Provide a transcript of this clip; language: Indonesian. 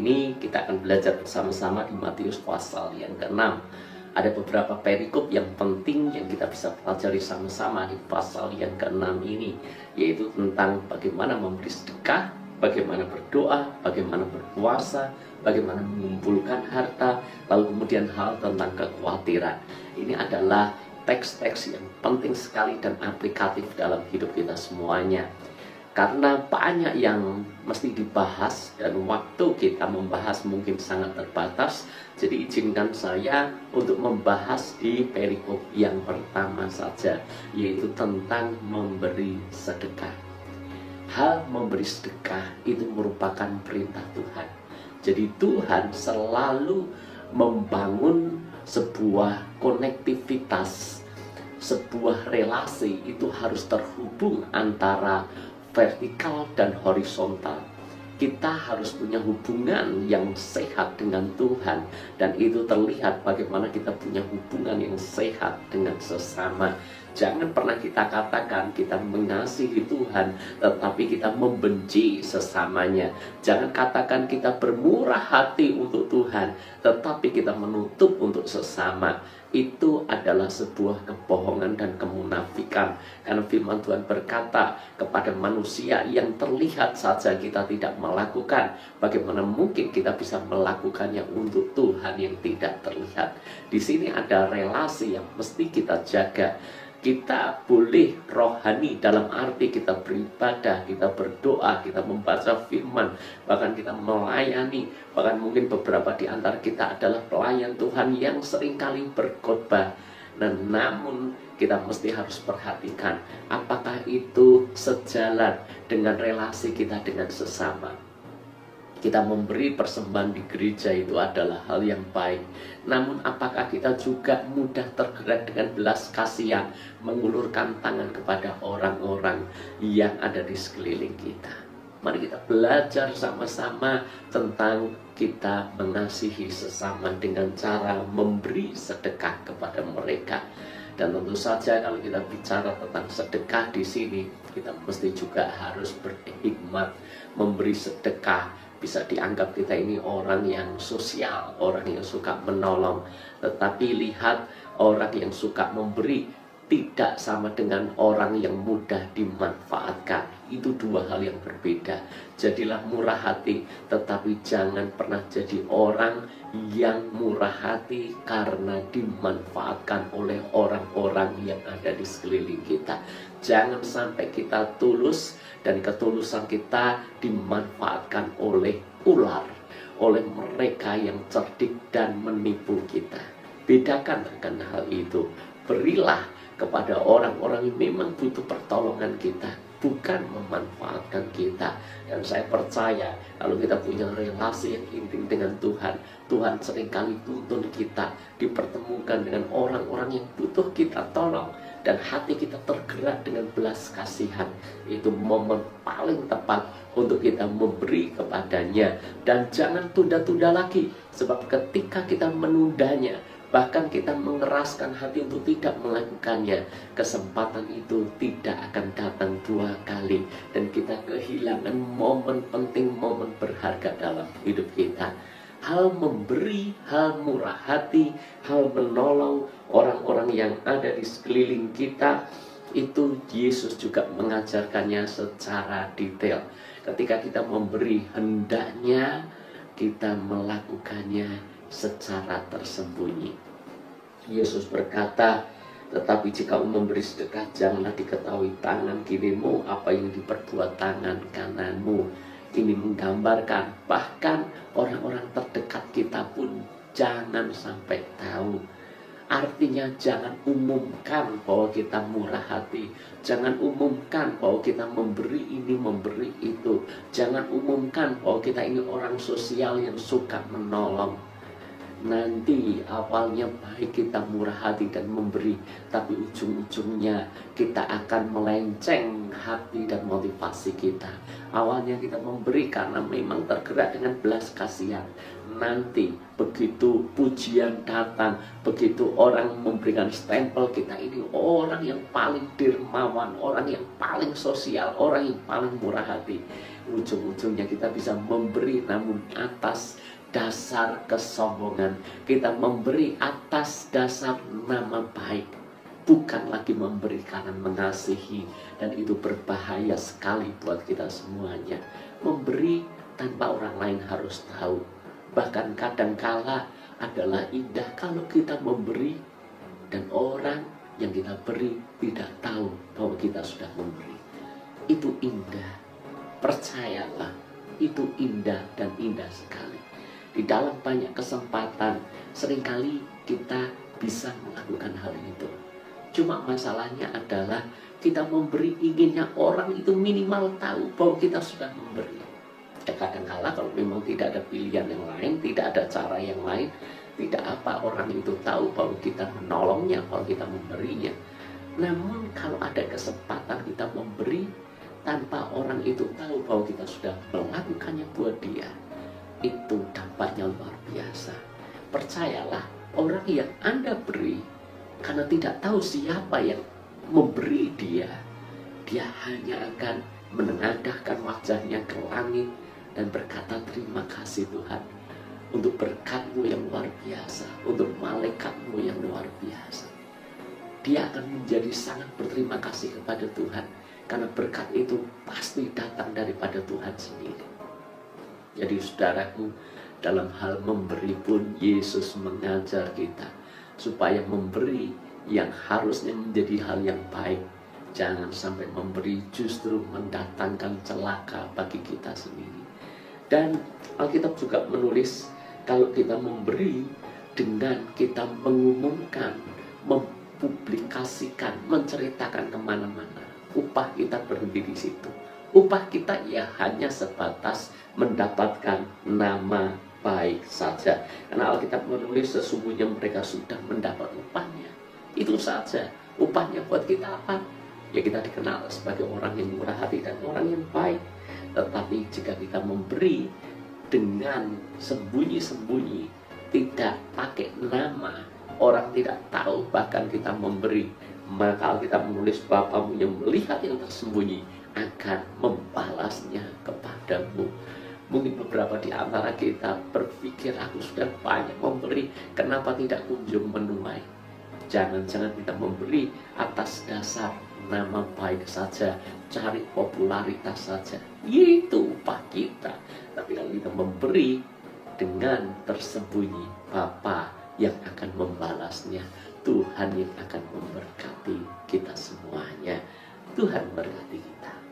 ini kita akan belajar bersama-sama di Matius pasal yang ke-6. Ada beberapa perikop yang penting yang kita bisa pelajari sama-sama di pasal yang ke-6 ini, yaitu tentang bagaimana memberi sedekah, bagaimana berdoa, bagaimana berpuasa, bagaimana mengumpulkan harta, lalu kemudian hal tentang kekhawatiran. Ini adalah teks-teks yang penting sekali dan aplikatif dalam hidup kita semuanya. Karena banyak yang mesti dibahas dan waktu kita membahas mungkin sangat terbatas, jadi izinkan saya untuk membahas di perikop yang pertama saja, yaitu tentang memberi sedekah. Hal memberi sedekah itu merupakan perintah Tuhan. Jadi Tuhan selalu membangun sebuah konektivitas, sebuah relasi itu harus terhubung antara vertikal dan horizontal. Kita harus punya hubungan yang sehat dengan Tuhan, dan itu terlihat bagaimana kita punya hubungan yang sehat dengan sesama. Jangan pernah kita katakan kita mengasihi Tuhan tetapi kita membenci sesamanya. Jangan katakan kita bermurah hati untuk Tuhan tetapi kita menutup untuk sesama. Itu adalah sebuah kebohongan dan kemunafikan. Karena firman Tuhan berkata kepada manusia yang terlihat saja kita tidak melakukan, bagaimana mungkin kita bisa melakukannya untuk Tuhan yang tidak terlihat. Di sini ada relasi yang mesti kita jaga. Kita boleh rohani dalam arti kita beribadah, kita berdoa, kita membaca firman, bahkan kita melayani. Bahkan mungkin beberapa di antara kita adalah pelayan Tuhan yang seringkali berkhotbah. Namun kita mesti harus perhatikan apakah itu sejalan dengan relasi kita dengan sesama. Kita memberi persembahan di gereja itu adalah hal yang baik. Namun apakah kita juga mudah tergerak dengan belas kasihan mengulurkan tangan kepada orang-orang yang ada di sekeliling kita? Mari kita belajar sama-sama tentang kita mengasihi sesama dengan cara memberi sedekah kepada mereka. Dan tentu saja kalau kita bicara tentang sedekah di sini, kita mesti juga harus berhikmat. Memberi sedekah bisa dianggap kita ini orang yang sosial, orang yang suka menolong. Tetapi lihat, orang yang suka memberi tidak sama dengan orang yang mudah dimanfaatkan. Itu dua hal yang berbeda. Jadilah murah hati, tetapi jangan pernah jadi orang yang murah hati karena dimanfaatkan oleh orang-orang yang ada di sekeliling kita. Jangan sampai kita tulus dan ketulusan kita dimanfaatkan oleh ular, oleh mereka yang cerdik dan menipu kita. Bedakan akan hal itu. Berilah kepada orang-orang yang memang butuh pertolongan kita, bukan memanfaatkan kita. Dan saya percaya kalau kita punya relasi yang intim dengan Tuhan, Tuhan seringkali tuntun kita dipertemukan dengan orang-orang yang butuh kita tolong, dan hati kita tergerak dengan belas kasihan. Itu momen paling tepat untuk kita memberi kepadanya. Dan jangan tunda-tunda lagi, sebab ketika kita menundanya, bahkan kita mengeraskan hati untuk tidak melakukannya, kesempatan itu tidak akan datang dua kali, dan kita kehilangan momen penting, momen berharga dalam hidup kita. Hal memberi, hal murah hati, hal menolong orang-orang yang ada di sekeliling kita, itu Yesus juga mengajarkannya secara detail. Ketika kita memberi, hendaknya kita melakukannya secara tersembunyi. Yesus berkata, tetapi jika memberi sedekah, janganlah diketahui tangan kirimu apa yang diperbuat tangan kananmu. Ini menggambarkan bahkan orang-orang terdekat kita pun jangan sampai tahu. Artinya jangan umumkan bahwa kita murah hati. Jangan umumkan bahwa kita memberi ini, memberi itu. Jangan umumkan bahwa kita ini orang sosial yang suka menolong. Nanti awalnya baik kita murah hati dan memberi, tapi ujung-ujungnya kita akan melenceng hati dan motivasi kita. Awalnya kita memberi karena memang tergerak dengan belas kasihan. Nanti begitu pujian datang, begitu orang memberikan stempel kita ini orang yang paling dermawan, orang yang paling sosial, orang yang paling murah hati, ujung-ujungnya kita bisa memberi namun atas dasar kesombongan. Kita memberi atas dasar nama baik, bukan lagi memberi karena mengasihi. Dan itu berbahaya sekali buat kita semuanya. Memberi tanpa orang lain harus tahu. Bahkan kadangkala adalah indah kalau kita memberi dan orang yang kita beri tidak tahu bahwa kita sudah memberi. Itu indah. Percayalah, itu indah dan indah sekali. Di dalam banyak kesempatan, seringkali kita bisa melakukan hal itu. Cuma masalahnya adalah kita memberi inginnya orang itu minimal tahu bahwa kita sudah memberi. Kadang-kala kalau memang tidak ada pilihan yang lain, tidak ada cara yang lain, tidak apa orang itu tahu bahwa kita menolongnya, bahwa kita memberinya. Namun kalau ada kesempatan kita memberi tanpa orang itu tahu bahwa kita sudah melakukannya buat dia, itu dampaknya luar biasa. Percayalah, orang yang Anda beri karena tidak tahu siapa yang memberi dia hanya akan menengadahkan wajahnya ke langit dan berkata, terima kasih Tuhan untuk berkat-Mu yang luar biasa, untuk malaikat-Mu yang luar biasa. Dia akan menjadi sangat berterima kasih kepada Tuhan, karena berkat itu pasti datang daripada Tuhan sendiri. Jadi saudaraku, dalam hal memberi pun Yesus mengajar kita supaya memberi yang harusnya menjadi hal yang baik. Jangan sampai memberi justru mendatangkan celaka bagi kita sendiri. Dan Alkitab juga menulis kalau kita memberi dengan kita mengumumkan, mempublikasikan, menceritakan kemana-mana, upah kita berhenti di situ. Upah kita ya hanya sebatas mendapatkan nama baik saja. Karena Alkitab menulis sesungguhnya mereka sudah mendapat upahnya. Itu saja. Upahnya buat kita apa? Ya kita dikenal sebagai orang yang murah hati dan orang yang baik. Tetapi jika kita memberi dengan sembunyi-sembunyi, tidak pakai nama, orang tidak tahu bahkan kita memberi, maka kita menulis Bapamu yang melihat yang tersembunyi akan membalasnya kepadamu. Mungkin beberapa di antara kita berpikir, aku sudah banyak memberi, kenapa tidak kunjung menuai? Jangan-jangan kita memberi atas dasar nama baik saja, cari popularitas saja, itu upah kita. Tapi kalau kita memberi dengan tersembunyi, Bapa yang akan membalasnya, Tuhan yang akan memberkati kita semuanya. Tuhan berkati kita.